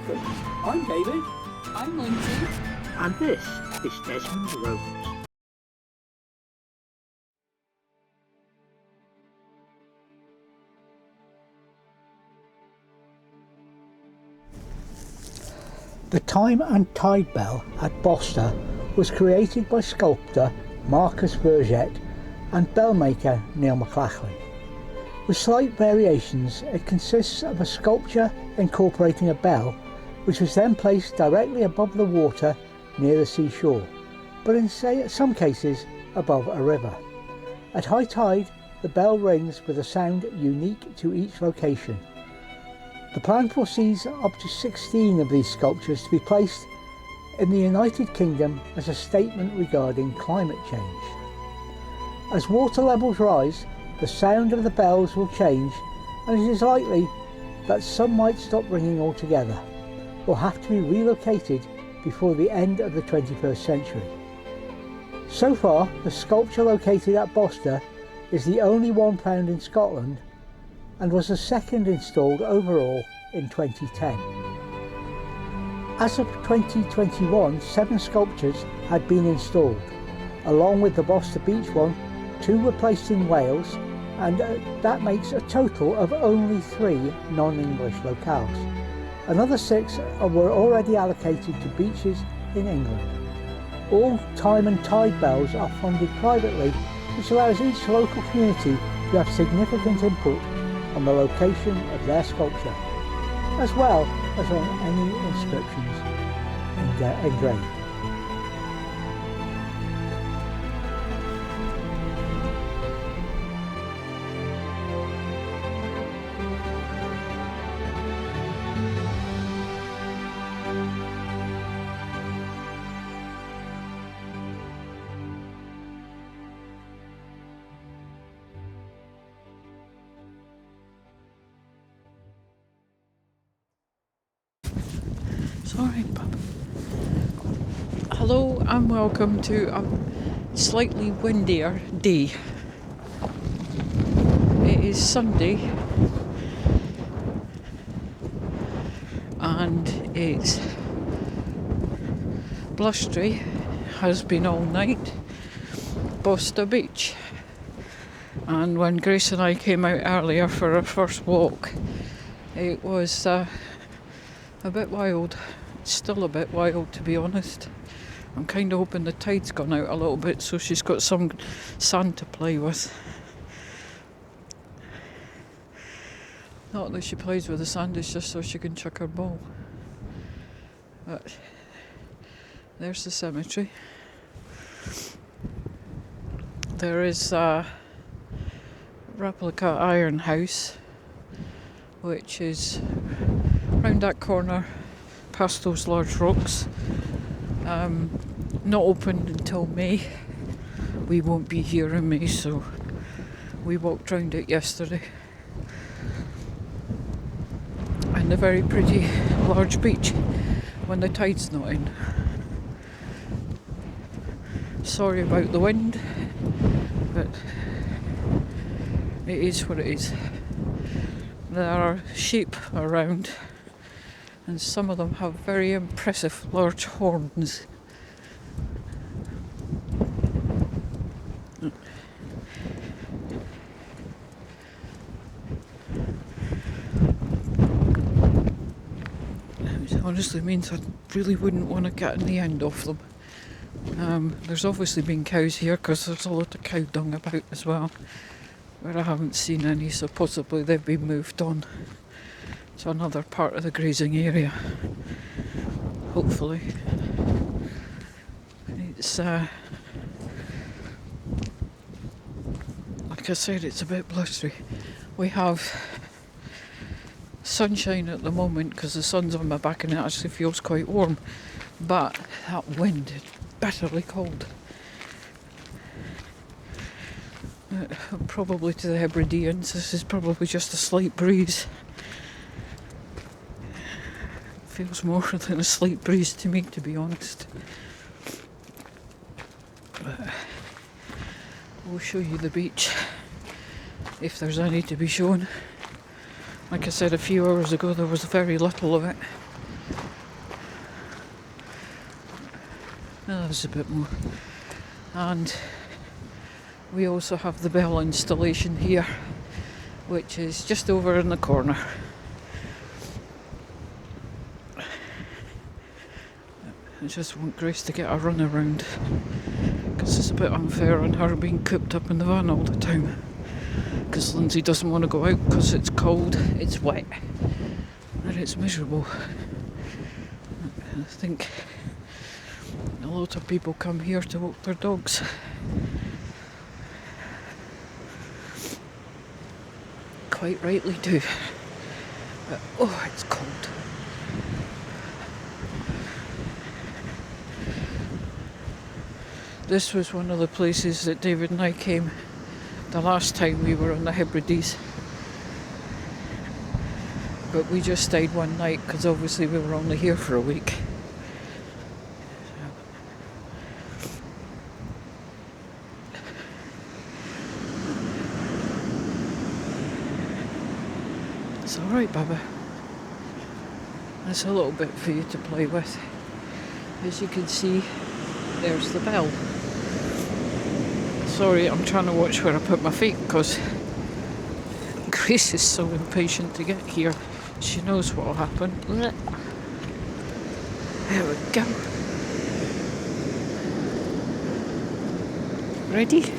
Welcome. I'm David. I'm Lindsay. And this is Desmond Rose. The time and tide bell at Bostadh was created by sculptor Marcus Vergette and bellmaker Neil McLachlan. With slight variations, it consists of a sculpture incorporating a bell, which was then placed directly above the water near the seashore, but in some cases above a river. At high tide, the bell rings with a sound unique to each location. The plan foresees up to 16 of these sculptures to be placed in the United Kingdom as a statement regarding climate change. As water levels rise, the sound of the bells will change, and it is likely that some might stop ringing altogether or have to be relocated before the end of the 21st century. So far, the sculpture located at Bostadh is the only one found in Scotland and was the second installed overall in 2010. As of 2021, 7 sculptures had been installed. Along with the Bosta Beach one, 2 were placed in Wales, and that makes a total of only 3 non-English locales. Another 6 were already allocated to beaches in England. All time and tide bells are funded privately, which allows each local community to have significant input on the location of their sculpture, as well as on any inscriptions engraved. Sorry, Bob. Hello and welcome to a slightly windier day. It is Sunday and it's blustery, has been all night, Bosta Beach. And when Grace and I came out earlier for our first walk, it was a bit wild. It's still a bit wild, to be honest. I'm kind of hoping the tide's gone out a little bit so she's got some sand to play with. Not that she plays with the sand, it's just so she can chuck her ball. But there's the cemetery. There is a replica iron house, which is round that corner past those large rocks. Not open until May. We won't be here in May, so we walked round it yesterday. And a very pretty large beach when the tide's not in. Sorry about the wind, but it is what it is. There are sheep around, and some of them have very impressive large horns. It honestly means I really wouldn't want to get in the end of them. There's obviously been cows here because there's a lot of cow dung about as well, where I haven't seen any, so possibly they've been moved on to another part of the grazing area. Hopefully. It's like I said, it's a bit blustery. We have sunshine at the moment because the sun's on my back and it actually feels quite warm, but that wind is bitterly cold. Probably to the Hebrideans this is probably just a slight breeze. Feels more than a slight breeze to me, to be honest. But we'll show you the beach if there's any to be shown. Like I said a few hours ago, there was very little of it. There's a bit more. And we also have the bell installation here, which is just over in the corner. I just want Grace to get a run around, because it's a bit unfair on her being cooped up in the van all the time. Because Lindsay doesn't want to go out because it's cold, it's wet, and it's miserable. I think a lot of people come here to walk their dogs. Quite rightly do. But, oh, it's cold. This was one of the places that David and I came the last time we were on the Hebrides. But we just stayed one night because obviously we were only here for a week. It's alright, Baba. There's a little bit for you to play with. As you can see, there's the bell. Sorry, I'm trying to watch where I put my feet because Grace is so impatient to get here. She knows what will happen. There we go. Ready?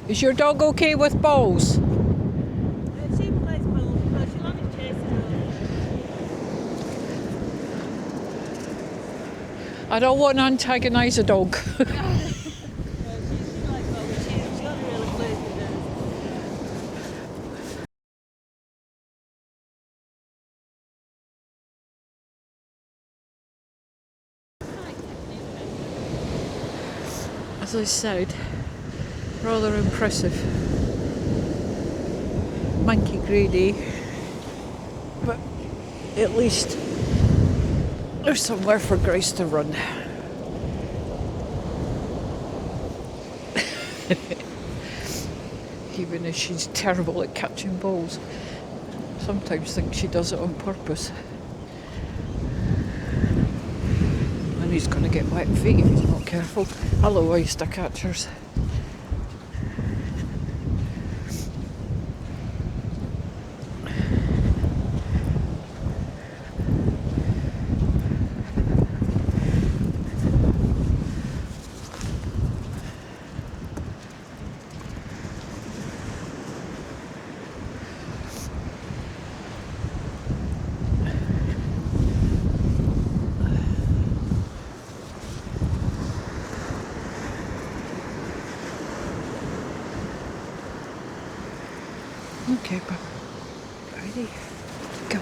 Is your dog okay with balls? She plays balls, but she'll only chase it. I don't want to antagonise a dog. She likes balls. She only really plays with them. As I said, rather impressive. Monkey grey, but at least there's somewhere for Grace to run. Even if she's terrible at catching balls, sometimes think she does it on purpose. And he's going to get wet feet if he's not careful. Hello, oyster catchers. Okay, but ready? Go.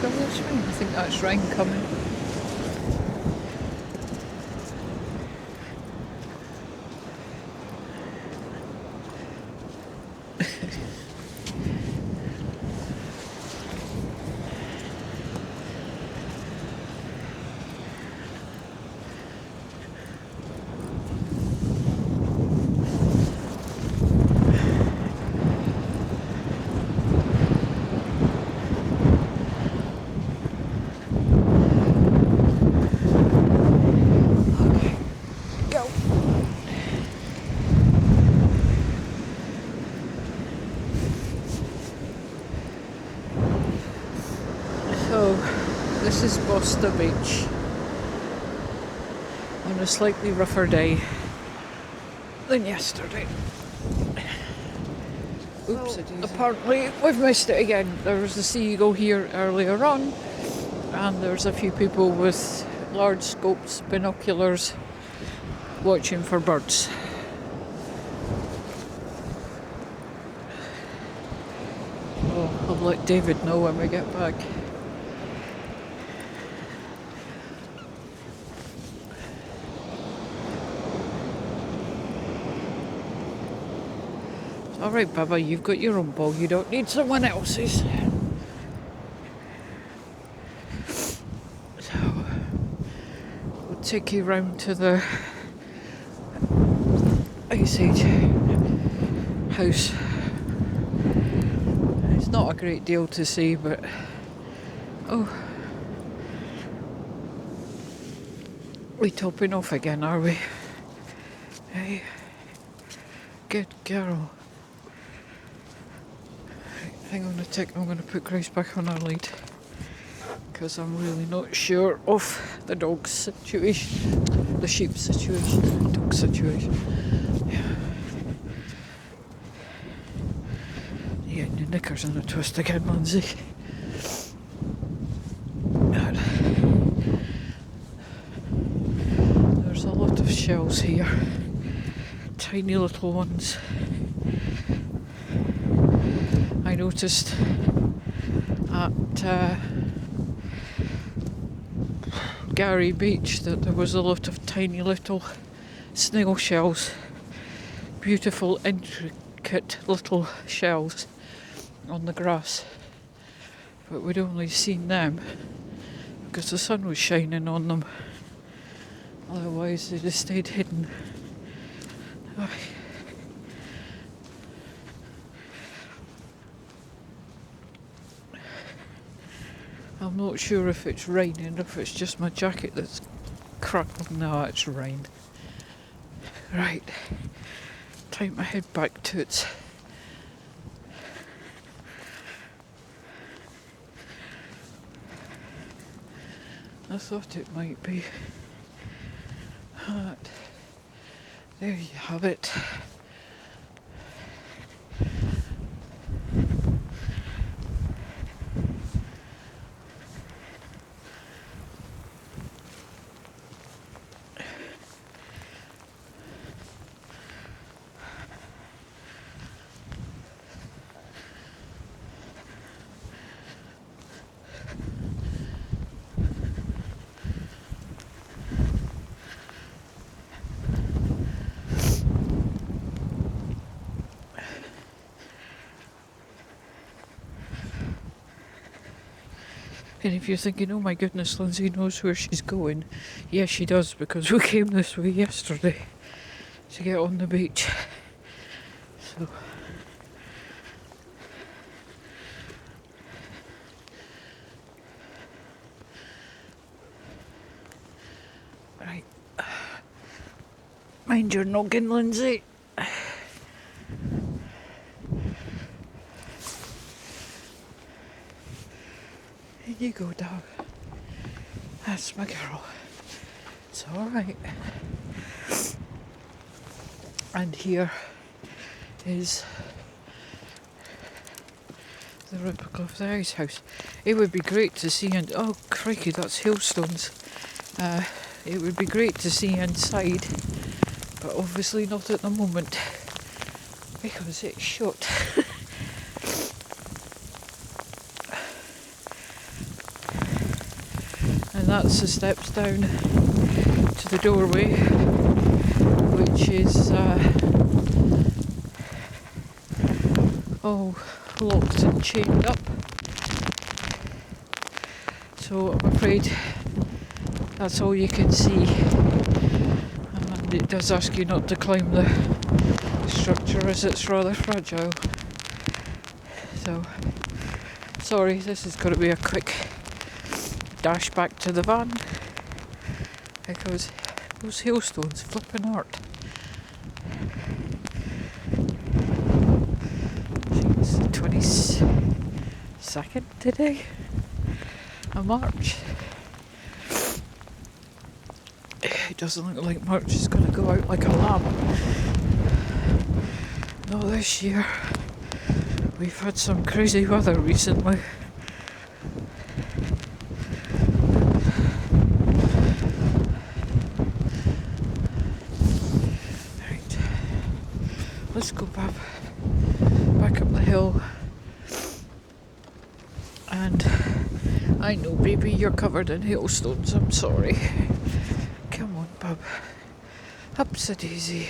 Go this way. I think that's rain coming. So, this is Bosta Beach on a slightly rougher day than yesterday. Oops, apparently we've missed it again. There was a seagull here earlier on, and there's a few people with large scopes, binoculars, watching for birds. Oh, I'll let David know when we get back. Alright, Baba, you've got your own ball. You don't need someone else's. So, we'll take you round to the Ice Age house. It's not a great deal to see, but oh, we topping off again, are we? Hey, good girl. Hang on a tick, I'm going to put Grace back on our lead because I'm really not sure of the dog's situation, the sheep situation, the dog situation. Yeah, your knickers in a twist again, Lindsay. There's a lot of shells here, tiny little ones. I noticed at Gary Beach that there was a lot of tiny little snail shells, beautiful intricate little shells on the grass, but we'd only seen them because the sun was shining on them, otherwise they'd have stayed hidden. I'm not sure if it's raining, if it's just my jacket that's crackling. No, it's rain. Right, time to head back to its I thought it might be. But there you have it. And if you're thinking, oh my goodness, Lindsay knows where she's going, yes she does, because we came this way yesterday to get on the beach. So right, mind your noggin, Lindsay. You go, dog. That's my girl. It's alright. And here is the replica of the ice house. It would be great to see, and oh crikey, that's hailstones. It would be great to see inside, but obviously not at the moment because it's shut. And that's the steps down to the doorway, which is all locked and chained up. So I'm afraid that's all you can see. And it does ask you not to climb the structure as it's rather fragile. So, sorry, this is going to be a quick dash back to the van because those hailstones flipping art. It's the 22nd today of March. It doesn't look like March is going to go out like a lamb. Not this year. We've had some crazy weather recently. Let's go back up the hill. And I know, baby, you're covered in hailstones. I'm sorry. Come on, bub. Upsy daisy.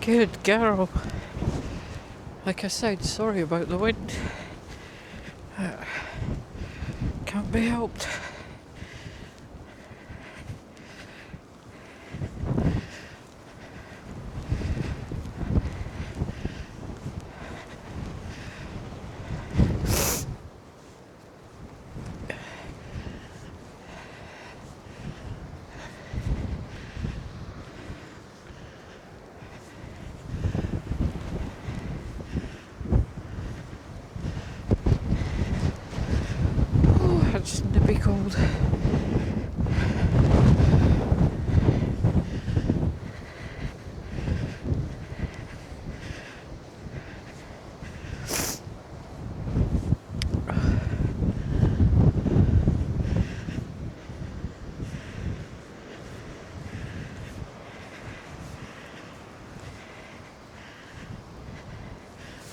Good girl. Like I said, sorry about the wind. Can't be helped. It's nippy cold.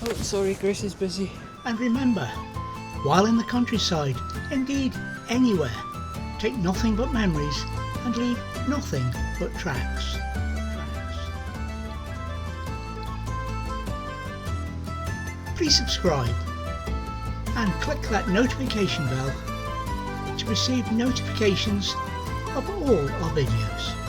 Oh, sorry, Grace is busy. And remember, while in the countryside, indeed anywhere, take nothing but memories and leave nothing but tracks. Please subscribe and click that notification bell to receive notifications of all our videos.